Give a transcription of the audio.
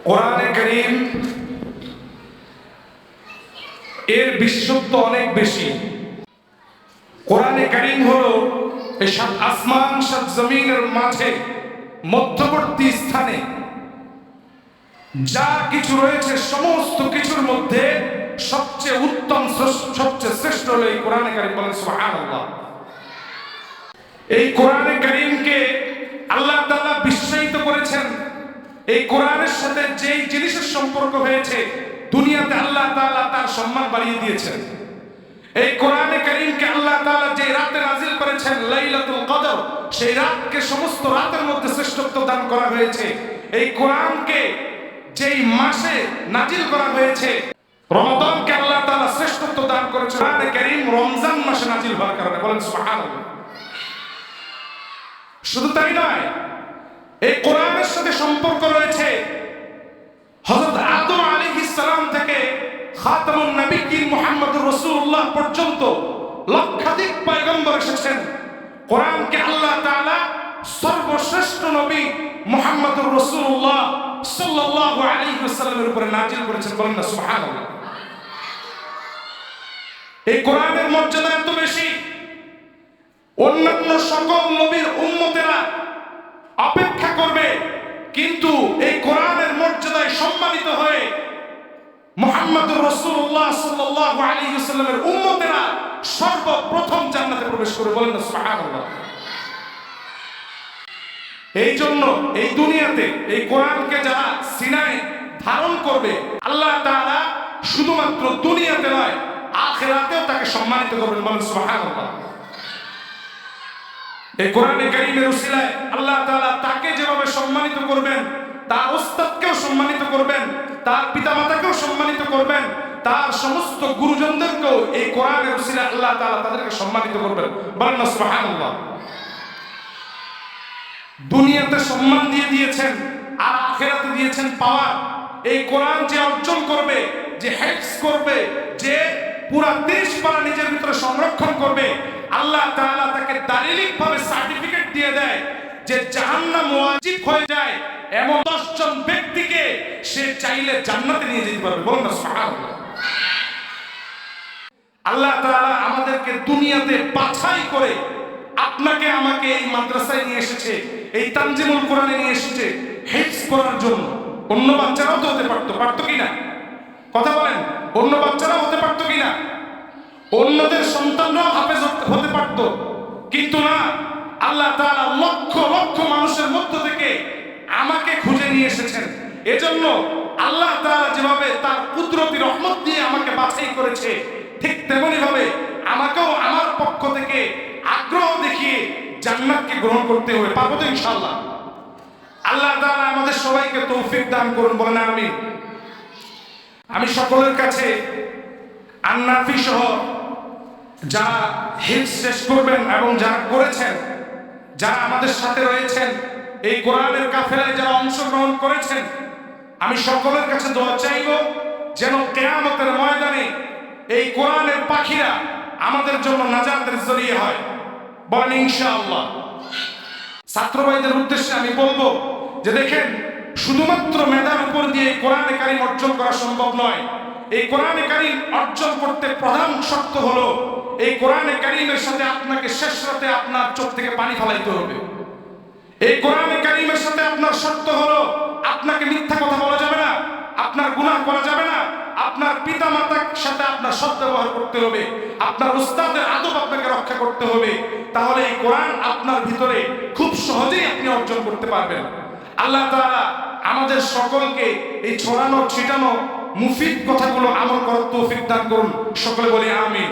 কোরআনে কারীম এর বিশুদ্ধ অনেক বেশি। কোরআনে কারীম হলো এই সাত আসমান সাত জমিনের মাঝে মধ্যবর্তী স্থানে যা কিছু রয়েছে সমস্ত কিছুর মধ্যে সবচেয়ে উত্তম সবচেয়ে শ্রেষ্ঠ হলো এই কোরআনে কারীম। বলেন সুবহানাল্লাহ। এই কোরআনে কারীমকে আল্লাহ তাআলা বিশ্বায়িত করেছেন। এই কোরআনের সাথে যেই জিনিসের সম্পর্ক হয়েছে দুনিয়াতে আল্লাহ তাআলা তার সম্মান বাড়িয়ে দিয়েছেন। এই কোরআনে কারীমকে আল্লাহ তাআলা যে রাতে নাজিল করেছেন লাইলাতুল কদর, সেই রাতকে সমস্ত রাতের মধ্যে শ্রেষ্ঠত্ব দান করা হয়েছে। এই কোরআনকে যেই মাসে নাজিল করা হয়েছে রমাদানকে আল্লাহ তাআলা শ্রেষ্ঠত্ব দান করেছেন। কোরআনে কারীম রমজান মাসে নাজিল হওয়ার কারণে। বলেন সুবহানাল্লাহ। শুধু তাই নয়, এই কোরআনের সাথে সম্পর্ক রয়েছে হযরত আদম আলাইহিস সালাম থেকে খাতামুন নবিয়্যিন মুহাম্মদুর রাসূলুল্লাহ পর্যন্ত লক্ষাধিক পয়গম্বর এসেছেন। কোরআনকে আল্লাহ তাআলা সর্বশ্রেষ্ঠ নবী মুহাম্মদুর রাসূলুল্লাহ সাল্লাল্লাহু আলাইহি ওয়াসাল্লামের উপরে নাজিল করেছেন। বলেন না সুবহানাল্লাহ। এই কোরআনের মর্যাদা এত বেশি, অন্যান্য সকল নবীর উম্মতেরা অপেক্ষা করবে, কিন্তু এই কোরআনের মর্যাদায় সম্মানিত হয়ে মুহাম্মদুর রাসূলুল্লাহ সাল্লাল্লাহু আলাইহি ওয়াসাল্লামের উম্মতেরা সর্বপ্রথম জান্নাতে প্রবেশ করবে। বলেন না সুবহানাল্লাহ। এই জন্য এই দুনিয়াতে এই কোরআনকে যারা সিনায় ধারণ করবে আল্লাহ তাআলা শুধুমাত্র দুনিয়াতে নয় আখিরাতেও তাকে সম্মানিত করবেন। বলেন সুবহানাল্লাহ। এই কোরআনে কারীমের উসিলায় আল্লাহ তাআলা তাকে যেভাবে সম্মানিত করবেন, তার উস্তাদকেও সম্মানিত করবেন, তার পিতামাতাকেও সম্মানিত করবেন, তার সমস্ত গুরুজনদেরকেও এই কোরআনের উসিলায় আল্লাহ তাআলা তাদেরকে সম্মানিত করবেন। বলেন না সুবহানাল্লাহ। দুনিয়াতে সম্মান দিয়ে দিয়েছেন আর আখিরাতে দিয়েছেন পাওয়ার। এই কোরআন যে অর্জন করবে, যে হিফজ করবে, যে পুরা 30 পারা নিজের ভিতরে সংরক্ষণ করবে, আল্লাহ তাআলা তাকে দালিলিকভাবে সার্টিফিকেট দিয়ে দেয় যে জাহান্নাম ওয়াজিব হয়ে যায় এমন 10 জন ব্যক্তিকে সে চাইলে জান্নাতে নিয়ে যেতে পারবে। বলুন না সুবহানাল্লাহ। আল্লাহ তাআলা আমাদেরকে দুনিয়াতে বাছাই করে আপনাকে আমাকে এই মাদ্রাসায় নিয়ে এসেছে, এই তানজিমুল কোরআনে নিয়ে এসেছে হিফজ করার জন্য। অন্য বাচ্চারাও তো হতে পারতো কিনা? কথা বলেন, অন্য বাচ্চারাও হতে পারতো কিনা? অন্যদের সন্তানরাও হাফেজ হতে পারতো, কিন্তু না, আল্লাহ তাআলা লক্ষ লক্ষ মানুষের মধ্য থেকে আমাকে খুঁজে নিয়ে এসেছেন। এজন্য আল্লাহ তাআলা যেভাবে তার কুদরতি রহমত দিয়ে আমাকে বাছাই করেছে, ঠিক তেমনি ভাবে আমাকেও আমার পক্ষ থেকে আগ্রহ দেখিয়ে জান্নাতকে গ্রহণ করতে হবে। পারবো তো ইনশাআল্লাহ? আল্লাহ তাআলা আমাদের সবাইকে তৌফিক দান করুন। বলেন আমিন। আমি সকলের কাছে আন্নাফি সহ যারা হিফজ শেষ করবেন এবং যারা করেছেন, যারা আমাদের সাথে রয়েছেন, এই কোরআনের কাফেলায় যারা অংশগ্রহণ করেছেন, আমি সকলের কাছে দোয়া চাইব যেন কিয়ামতের ময়দানে এই কোরআনের পাখিরা আমাদের জন্য নাজাতের জরিয়া হয়। বলেন ইনশাআল্লাহ। ছাত্র ভাইদের উদ্দেশ্যে আমি বলবো যে দেখেন, শুধুমাত্র মেধার উপর দিয়ে এই কোরআনে কারীম অর্জন করা সম্ভব নয়। এই কোরআনে কারীম অর্জন করতে প্রধান শর্ত হলো এই কোরআনে কারীমের সাথে আপনাকে শেষ রাতে আপনার চোখ থেকে পানি ফেলাইতে হবে। এই কোরআনে কারীমের সাথে আপনার শর্ত হলো আপনাকে মিথ্যা কথা বলা যাবে না, আপনার গুনাহ করা যাবে না, আপনার পিতা মাতার সাথে আপনার সদ্ব্যবহার করতে হবে, আপনার উস্তাদের আদব আপনাকে রক্ষা করতে হবে। তাহলে এই কোরআন আপনার ভিতরে খুব সহজেই আপনি অর্জন করতে পারবেন। আল্লাহ তাআলা আমাদের সকলকে এই ছড়ানো ছিটানো মুফিদ কথাগুলো আমল করার তৌফিক দান করুন। সকলে বলি আমিন।